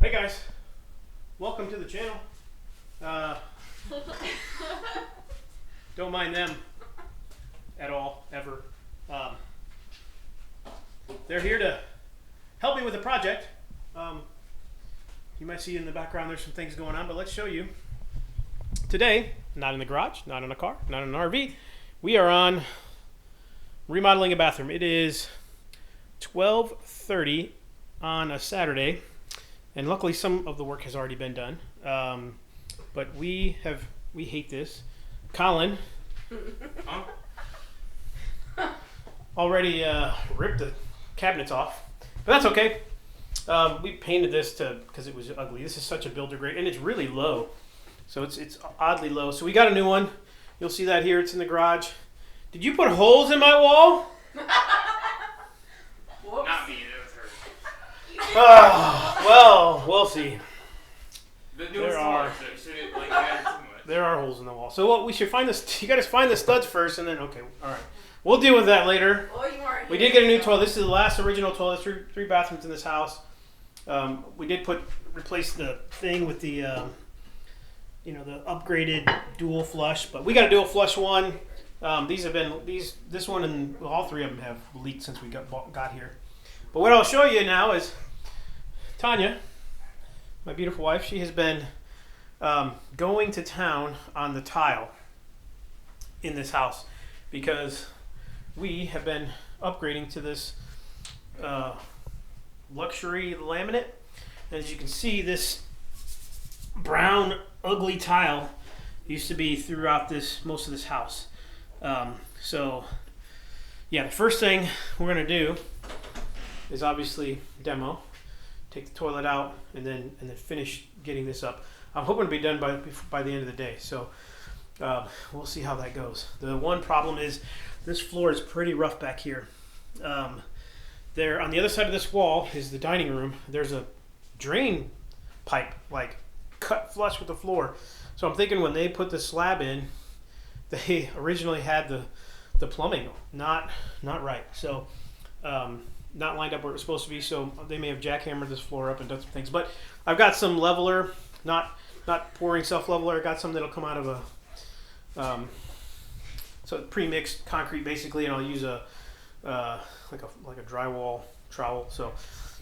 Hey guys, welcome to the channel. Don't mind them at all, ever. They're here to help me with a project. You might see in the background there's some things going on, but let's show you. Today, not in the garage, not in a car, not in an RV, we are on remodeling a bathroom. It is 12:30 on a Saturday, and luckily some of the work has already been done. But we hate this. Colin already ripped the cabinets off, but that's okay. We painted this because it was ugly. This is such a builder grade, and it's really low, so it's oddly low. So we got a new one. You'll see that here. It's in the garage. Did you put holes in my wall? Not me, it was her. Well, we'll see. There are holes in the wall. So what we should find this. You got to find the studs first, and then okay, all right. We'll deal with that later. We did get a new toilet. This is the last original toilet. Three bathrooms in this house. We did replace the thing with the the upgraded dual flush, but we got a dual flush one. This one and all three of them have leaked since we got here. But what I'll show you now is Tanya, my beautiful wife. She has been going to town on the tile in this house because we have been upgrading to this luxury laminate. And as you can see, this brown ugly tile used to be throughout most of this house. So yeah, the first thing we're gonna do is obviously demo, take the toilet out, and then finish getting this up. I'm hoping to be done by the end of the day. So we'll see how that goes. The one problem is this floor is pretty rough back here. There on the other side of this wall is the dining room. There's a drain pipe like cut flush with the floor. So I'm thinking when they put the slab in, they originally had the plumbing not right. So not lined up where it was supposed to be. So they may have jackhammered this floor up and done some things. But I've got some leveler, not pouring self leveler. I got some that'll come out of a so pre-mixed concrete basically, and I'll use a like a drywall trowel. So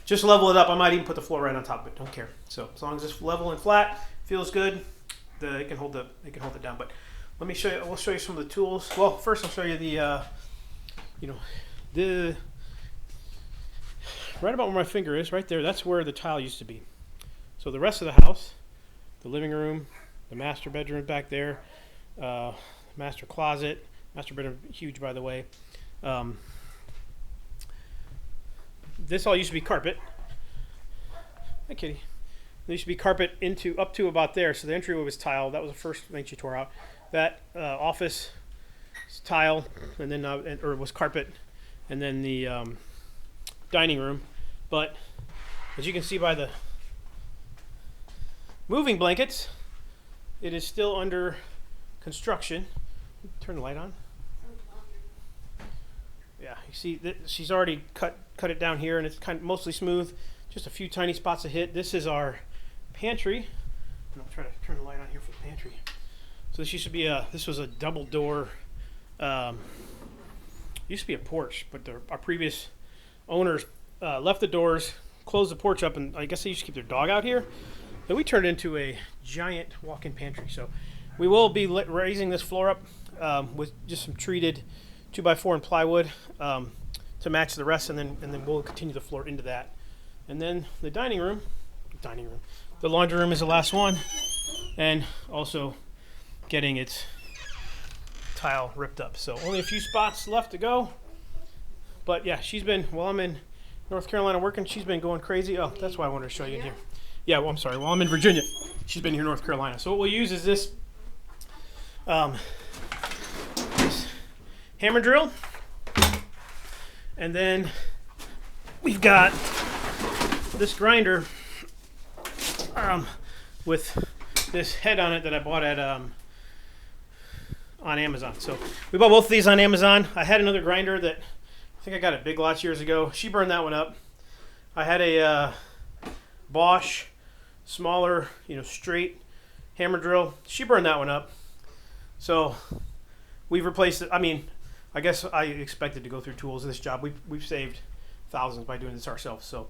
just level it up. I might even put the floor right on top of it. Don't care. So as long as it's level and flat, feels good, it can hold it down. But let me show you. We'll show you some of the tools. Well, first I'll show you the right about where my finger is, right there. That's where the tile used to be. So the rest of the house, the living room, the master bedroom back there, master closet, master bedroom huge by the way. This all used to be carpet. Hi, kitty. There used to be carpet up to about there. So the entryway was tile. That was the first thing she tore out. That office tile, and then or was carpet, and then the dining room. But as you can see by the moving blankets, it is still under construction. Turn the light on. Yeah, you see she's already cut it down here, and it's kind of mostly smooth. Just a few tiny spots of hit. This is our pantry. And I'll try to turn the light on here for the pantry. So this used to be this was a double door. Used to be a porch, but our previous owners left the doors, closed the porch up, and I guess they used to keep their dog out here. Then we turned it into a giant walk-in pantry. So we will be raising this floor up with just some treated 2x4 and plywood to match the rest, and then we'll continue the floor into that. And then the dining room, the laundry room is the last one, and also getting its tile ripped up. So only a few spots left to go. But yeah, while I'm in North Carolina working, she's been going crazy. Oh, that's why I wanted to show you in here. Yeah, well, I'm sorry. While I'm in Virginia, she's been here in North Carolina. So what we'll use is this hammer drill, and then we've got this grinder with this head on it that I bought at on Amazon. So we bought both of these on Amazon. I had another grinder that I think I got at Big Lots years ago. She burned that one up. I had a Bosch smaller, you know, straight hammer drill. She burned that one up. So we've replaced it. I mean, I guess I expected to go through tools in this job. We've saved thousands by doing this ourselves. So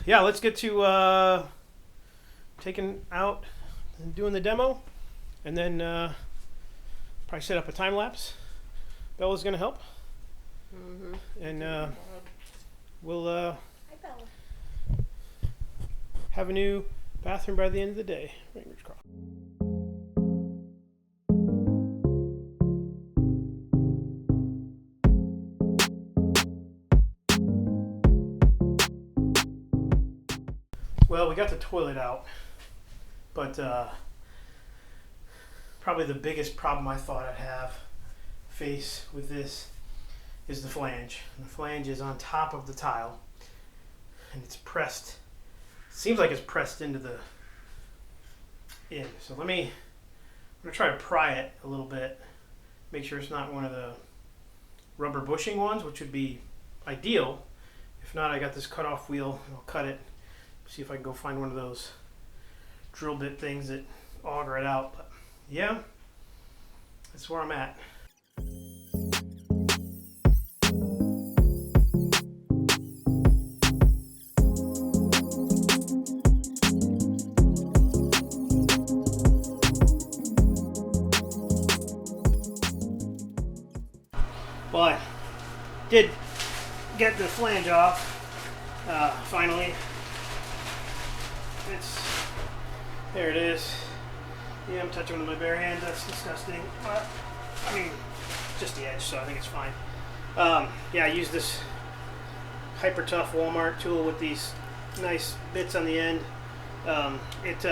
yeah, let's get to taking out and doing the demo, and then probably set up a time lapse. Bella's gonna help, and we'll Hi, Bella. have a new bathroom by the end of the day. Fingers crossed. Well, we got the toilet out, but probably the biggest problem I thought I'd face with this is the flange. And the flange is on top of the tile, and it's pressed. Seems like it's pressed into the in. So I'm gonna try to pry it a little bit, make sure it's not one of the rubber bushing ones, which would be ideal. If not, I got this cut-off wheel. I'll cut it. See if I can go find one of those drill bit things that auger it out. But yeah, that's where I'm at. Well, I did get the flange off finally. There it is. Yeah, I'm touching with my bare hands. That's disgusting. But, I mean, just the edge, so I think it's fine. Yeah, I used this hyper tough Walmart tool with these nice bits on the end. It's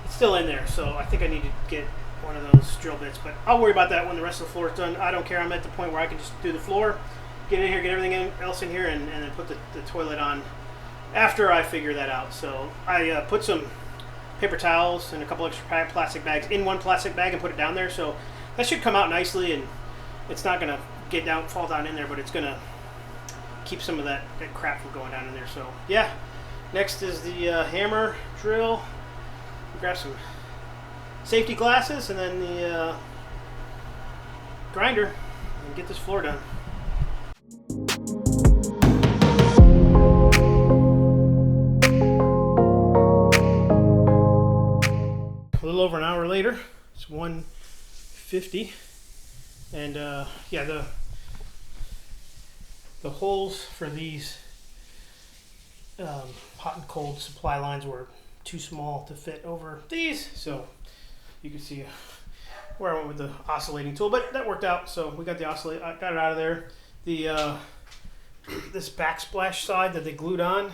still in there, so I think I need to get one of those drill bits. But I'll worry about that when the rest of the floor is done. I don't care. I'm at the point where I can just do the floor, get in here, get everything else in here, and then put the toilet on after I figure that out. So I put some paper towels and a couple extra plastic bags in one plastic bag and put it down there. So that should come out nicely, and it's not going to fall down in there, but it's going to keep some of that crap from going down in there. So yeah, next is the hammer drill. Grab some safety glasses and then the grinder and get this floor done. A little over an hour later, it's 1:50, and yeah, the holes for these hot and cold supply lines were too small to fit over these, so you can see where I went with the oscillating tool, but that worked out. So we got the I got it out of there. The this backsplash side that they glued on,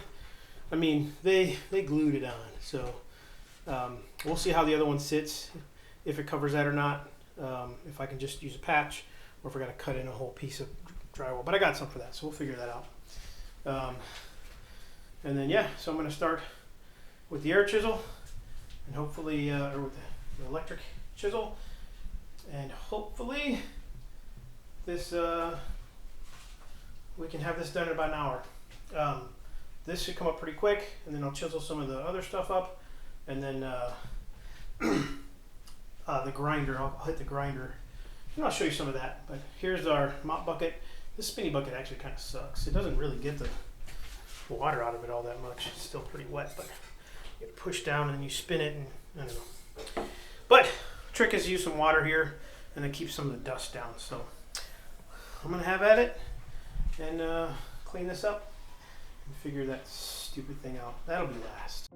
I mean, they glued it on, so we'll see how the other one sits, if it covers that or not, if I can just use a patch, or if I got to cut in a whole piece of drywall. But I got some for that, so we'll figure that out. And then yeah, so I'm going to start with the air chisel, and hopefully, or with the electric chisel, and hopefully this we can have this done in about an hour. This should come up pretty quick, and then I'll chisel some of the other stuff up, and then the grinder, I'll hit the grinder, and I'll show you some of that. But here's our mop bucket. This spinny bucket actually kind of sucks. It doesn't really get the water out of it all that much. It's still pretty wet, but you push down and you spin it, and I don't know. But the trick is to use some water here and then keep some of the dust down. So I'm gonna have at it and clean this up and figure that stupid thing out. That'll be last.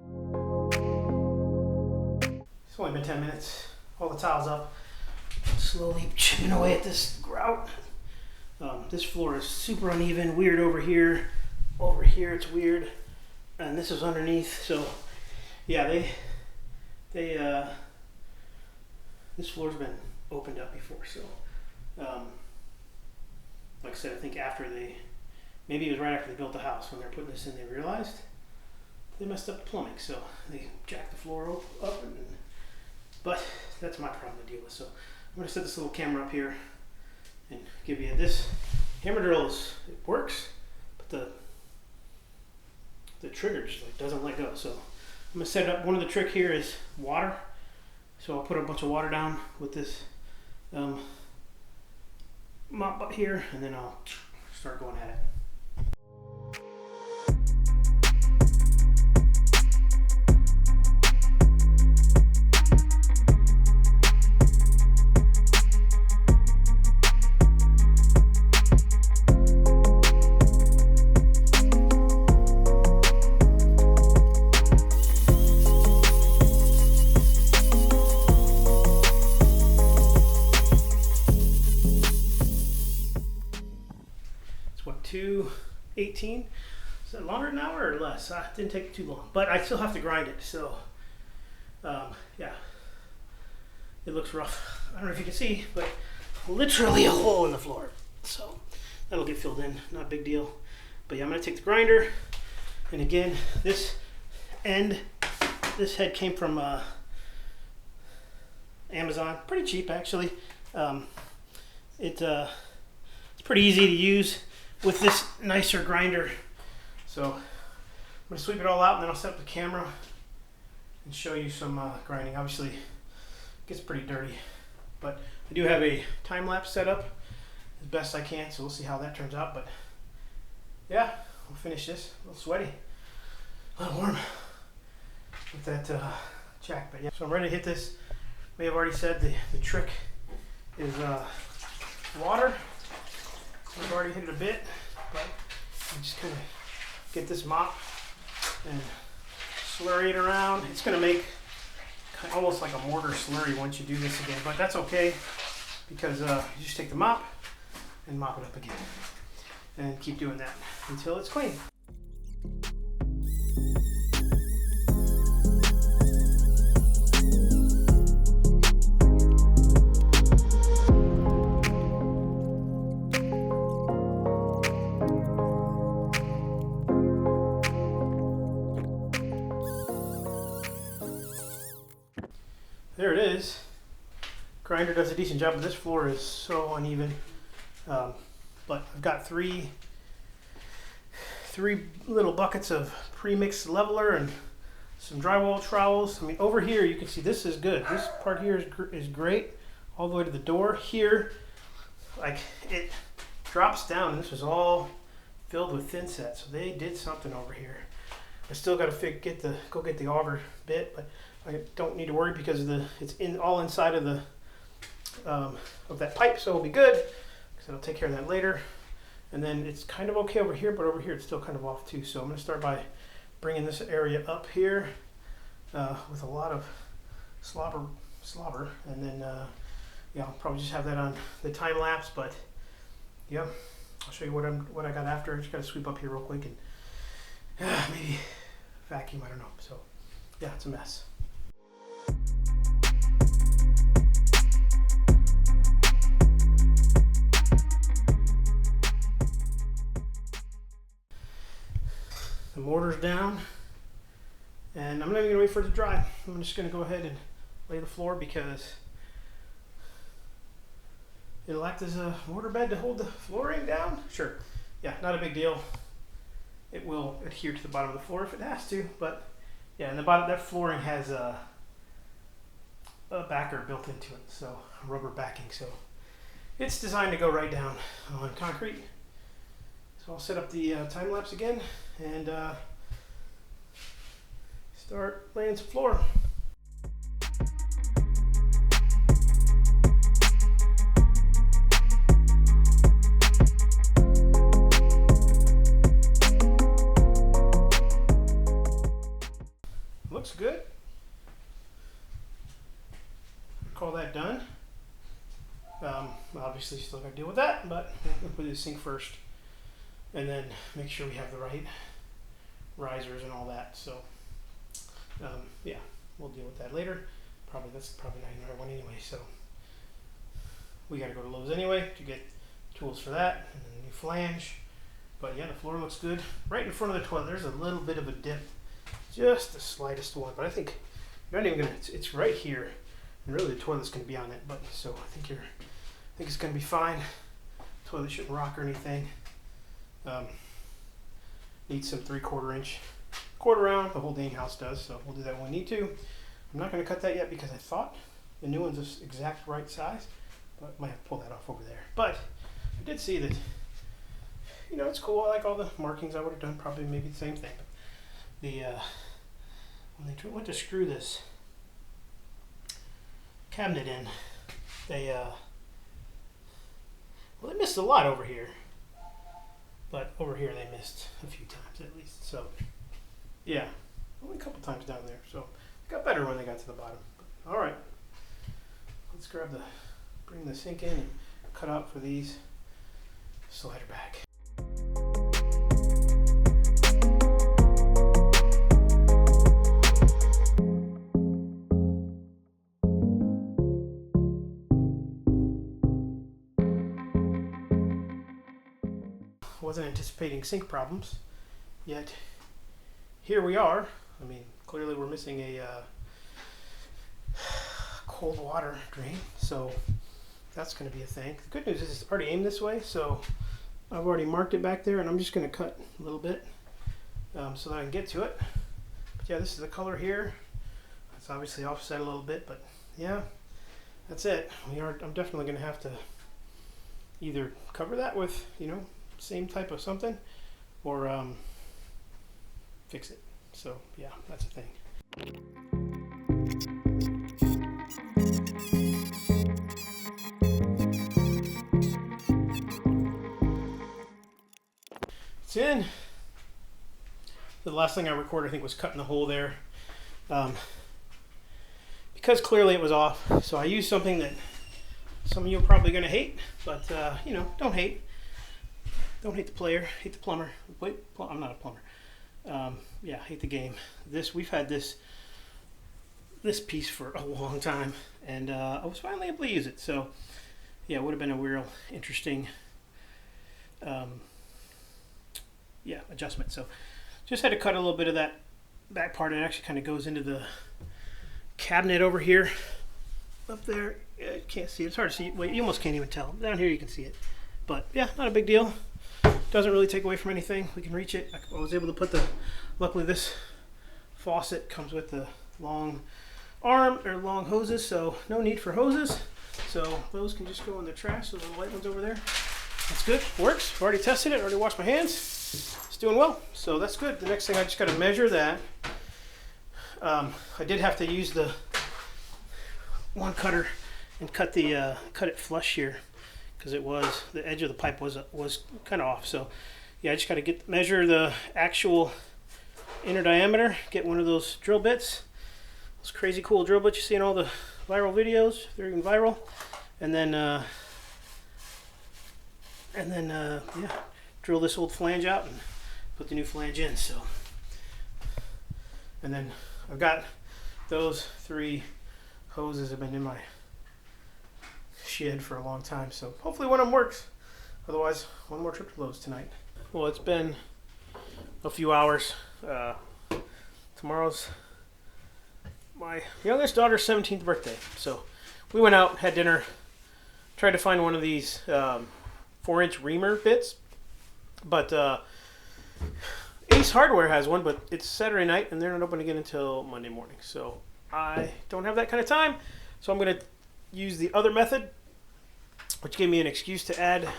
It's only been 10 minutes. All the tiles up. Slowly chipping away at this grout. This floor is super uneven, weird over here. Over here it's weird, and this is underneath. So yeah, this floor's been opened up before. So like I said, I think maybe it was right after they built the house, when they were putting this in, they realized they messed up the plumbing, so they jacked the floor up. But that's my problem to deal with. So I'm going to set this little camera up here and give you this. Hammer drill it works, but the the trigger just like doesn't let go. So I'm gonna set it up. One of the trick here is water. So I'll put a bunch of water down with this mop up here, and then I'll start going at it. What, 2:18? Is that longer than an hour or less? It didn't take too long, but I still have to grind it. So, yeah, it looks rough. I don't know if you can see, but literally a hole in the floor. So that'll get filled in. Not a big deal. But yeah, I'm gonna take the grinder, and again, this head came from Amazon. Pretty cheap, actually. It's pretty easy to use with this nicer grinder. So I'm gonna sweep it all out, and then I'll set up the camera and show you some grinding. Obviously it gets pretty dirty, but I do have a time lapse set up as best I can, so we'll see how that turns out. But yeah, we'll finish this. A little sweaty, a little warm with that jack, but yeah. So I'm ready to hit this. May have already said the trick is water. I've already hit it a bit, but I'm just gonna get this mop and slurry it around. It's gonna make almost like a mortar slurry once you do this again, but that's okay, because you just take the mop and mop it up again and keep doing that until it's clean. There it is. Grinder does a decent job, but this floor is so uneven. But I've got three little buckets of pre-mixed leveler and some drywall trowels. I mean, over here you can see this is good. This part here is great, all the way to the door. Here, like, it drops down, and this was all filled with thinset, so they did something over here. I still got to go get the auger bit, but I don't need to worry because it's all inside of that pipe, so it'll be good because I'll take care of that later. And then it's kind of okay over here, but over here it's still kind of off too. So I'm going to start by bringing this area up here with a lot of slobber, and then yeah, I'll probably just have that on the time lapse. But yeah, I'll show you what I got after. I just got to sweep up here real quick and maybe vacuum. I don't know. So yeah, it's a mess. The mortar's down, and I'm not even gonna wait for it to dry. I'm just gonna go ahead and lay the floor because it'll act as a mortar bed to hold the flooring down. Sure, yeah, not a big deal. It will adhere to the bottom of the floor if it has to, but yeah, and the bottom, that flooring has a backer built into it, so rubber backing, so it's designed to go right down on concrete. So I'll set up the time lapse again and start laying some floor. Looks good. Call that done. Obviously still got to deal with that, but we'll put the sink first. And then make sure we have the right risers and all that. So yeah, we'll deal with that later. That's probably not another one anyway. So we got to go to Lowe's anyway to get tools for that, and then a new flange. But yeah, the floor looks good. Right in front of the toilet, there's a little bit of a dip, just the slightest one. But I think you're not even gonna. It's right here, and really the toilet's gonna be on it. But so I think it's gonna be fine. Toilet shouldn't rock or anything. Needs some 3/4 inch cord around. The whole dang house does, so we'll do that when we need to. I'm not going to cut that yet because I thought the new one's the exact right size, but I might have to pull that off over there. But I did see that, you know, it's cool. I like all the markings. I would have done probably maybe the same thing. But the when they went to screw this cabinet in, they well, they missed a lot over here, but over here they missed a few times at least. So yeah, only a couple times down there. So it got better when they got to the bottom. But, all right, let's bring the sink in and cut out for these slider back. Wasn't anticipating sink problems, yet here we are. I mean, clearly we're missing a cold water drain, so that's going to be a thing. The good news is it's already aimed this way, so I've already marked it back there, and I'm just going to cut a little bit so that I can get to it. But yeah, this is the color here. It's obviously offset a little bit, but yeah, that's it. I'm definitely going to have to either cover that with, you know, same type of something, or fix it. So yeah, that's a thing. It's in. The last thing I recorded, I think, was cutting the hole there, because clearly it was off. So I used something that some of you are probably going to hate, but you know, don't hate. Don't hate the player, hate the plumber. Wait, I'm not a plumber. Yeah, hate the game. We've had this piece for a long time, and I was finally able to use it. So yeah, it would have been a real interesting adjustment. So just had to cut a little bit of that back part. It actually kind of goes into the cabinet over here, up there. You can't see it. It's hard to see. Well, you almost can't even tell. Down here you can see it. But yeah, not a big deal. Doesn't really take away from anything. We can reach it. I was able to put luckily this faucet comes with the long long hoses, so no need for hoses. So those can just go in the trash. So the white one's over there. That's good. Works. I've already tested it. Already washed my hands. It's doing well. So that's good. The next thing, I just got to measure that. I did have to use the one cutter and cut it flush here, because the edge of the pipe was kind of off. So yeah, I just got to measure the actual inner diameter, get one of those drill bits, those crazy cool drill bits you see in all the viral videos. They're even viral. And then yeah, drill this old flange out and put the new flange in. So, and then I've got those 3 hoses have been in my shed for a long time, so hopefully one of them works. Otherwise, one more trip to Lowe's tonight. Well, it's been a few hours. Tomorrow's my youngest daughter's 17th birthday, so we went out, had dinner, tried to find one of these 4-inch reamer bits, but Ace Hardware has one, but it's Saturday night and they're not open again until Monday morning, so I don't have that kind of time. So I'm going to use the other method, which gave me an excuse to add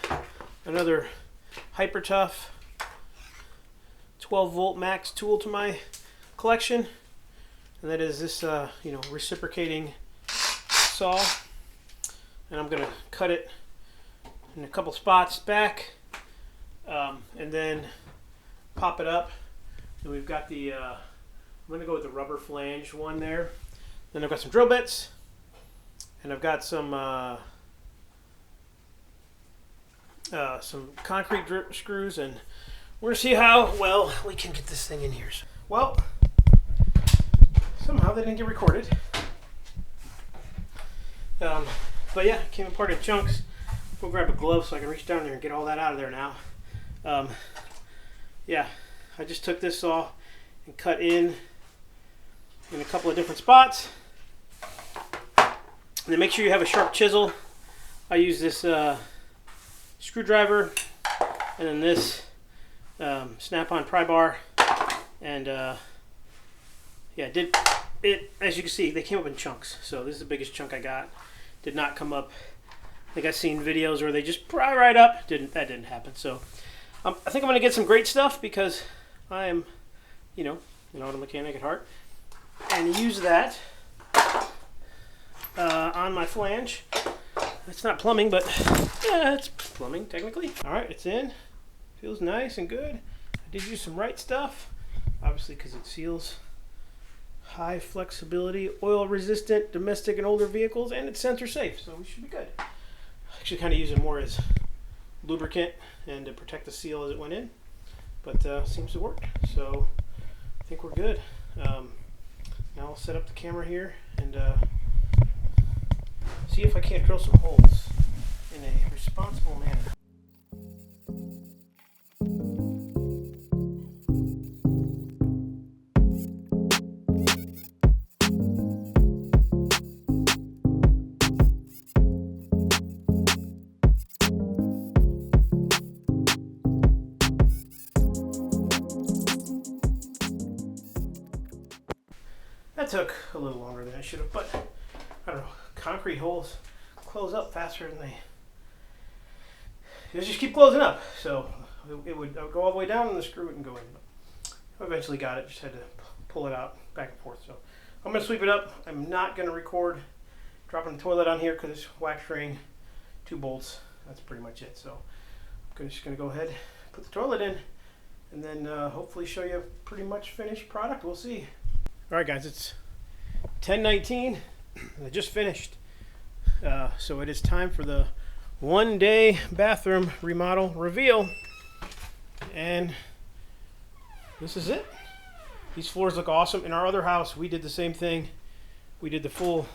another hyper tough 12 volt max tool to my collection, and that is this reciprocating saw, and I'm gonna cut it in a couple spots back, and then pop it up. And we've got the I'm gonna go with the rubber flange one there. Then I've got some drill bits, and I've got some concrete screws, and we're gonna see how well we can get this thing in here. Well, somehow they didn't get recorded, but yeah, it came apart in chunks. We'll grab a glove so I can reach down there and get all that out of there now. Yeah, I just took this saw and cut in a couple of different spots. And then make sure you have a sharp chisel. I use this screwdriver, and then this snap-on pry bar, and yeah, as you can see, they came up in chunks. So this is the biggest chunk I got. Did not come up. I think I've seen videos where they just pry right up. That didn't happen. So I think I'm going to get some great stuff because I am, an auto mechanic at heart, and use that on my flange. It's not plumbing, but yeah, it's plumbing technically. All right, it's in. Feels nice and good. I did use some right stuff, obviously, because it seals. High flexibility, oil resistant, domestic and older vehicles, and it's sensor safe, so we should be good. Actually, kind of use it more as lubricant and to protect the seal as it went in, but seems to work. So I think we're good. Now I'll set up the camera here and see if I can't drill some holes in a responsible manner. That took a little longer than I should have, but I don't know. Concrete holes close up faster than they just keep closing up. So it would go all the way down and the screw wouldn't go in. But I eventually got it. Just had to pull it out back and forth. So I'm going to sweep it up. I'm not going to record dropping the toilet on here because it's wax ring, 2 bolts. That's pretty much it. So I'm just going to go ahead, put the toilet in, and then hopefully show you a pretty much finished product. We'll see. All right, guys, it's 10:19. I just finished. So it is time for the one-day bathroom remodel reveal. And this is it. These floors look awesome. In our other house, we did the same thing. We did the full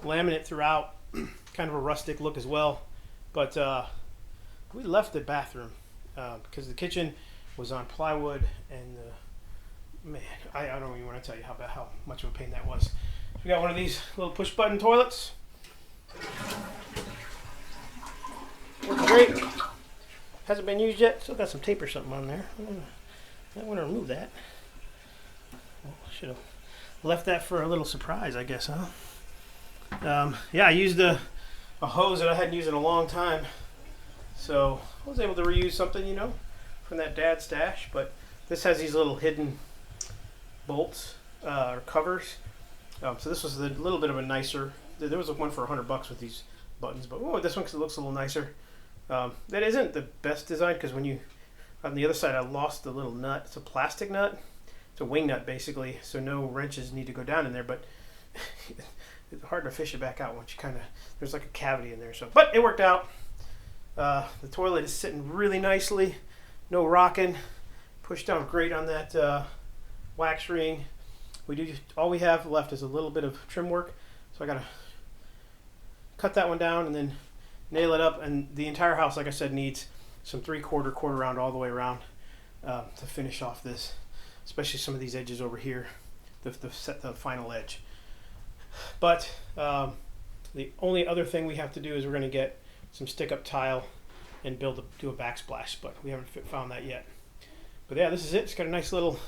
laminate throughout. Kind of a rustic look as well. But we left the bathroom because the kitchen was on plywood, and man, I don't even want to tell you how much of a pain that was. We got one of these little push button toilets. Works great. Hasn't been used yet. Still got some tape or something on there. I want to remove that. Should have left that for a little surprise, I guess, huh? Yeah, I used a hose that I hadn't used in a long time. So I was able to reuse something, from that dad stash. But this has these little hidden bolts or covers. So this was a little bit of a nicer. There was one for $100 with these buttons, but this one, because it looks a little nicer. That isn't the best design because on the other side I lost the little nut. It's a plastic nut. It's a wing nut basically, so no wrenches need to go down in there. But it's hard to fish it back out once you there's like a cavity in there. So, but it worked out. The toilet is sitting really nicely. No rocking. Pushed down great on that wax ring. All we have left is a little bit of trim work, so I gotta cut that one down and then nail it up. And the entire house, like I said, needs some 3/4 quarter round all the way around to finish off this, especially some of these edges over here, the final edge. But the only other thing we have to do is we're going to get some stick-up tile and do a backsplash, but we haven't found that yet. But yeah, this is it. It's got a nice little.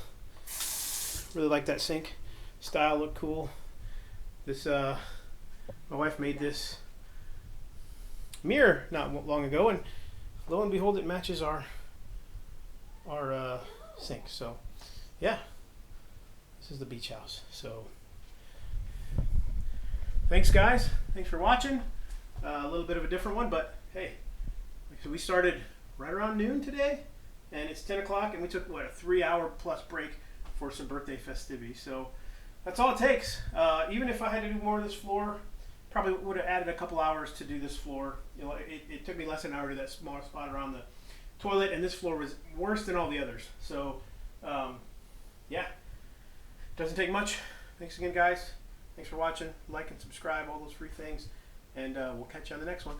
Really like that sink style, look cool. This my wife made this mirror not long ago, and lo and behold, it matches our sink. So yeah, this is the beach house. So thanks, guys. Thanks for watching. A little bit of a different one, but hey, so we started right around noon today, and it's 10 o'clock, and we took a 3-hour plus break for some birthday festivities. So that's all it takes. Even if I had to do more of this floor, probably would have added a couple hours to do this floor. It took me less than an hour to do that small spot around the toilet, and this floor was worse than all the others. So yeah, doesn't take much. Thanks again, guys. Thanks for watching. Like and subscribe, all those free things, and we'll catch you on the next one.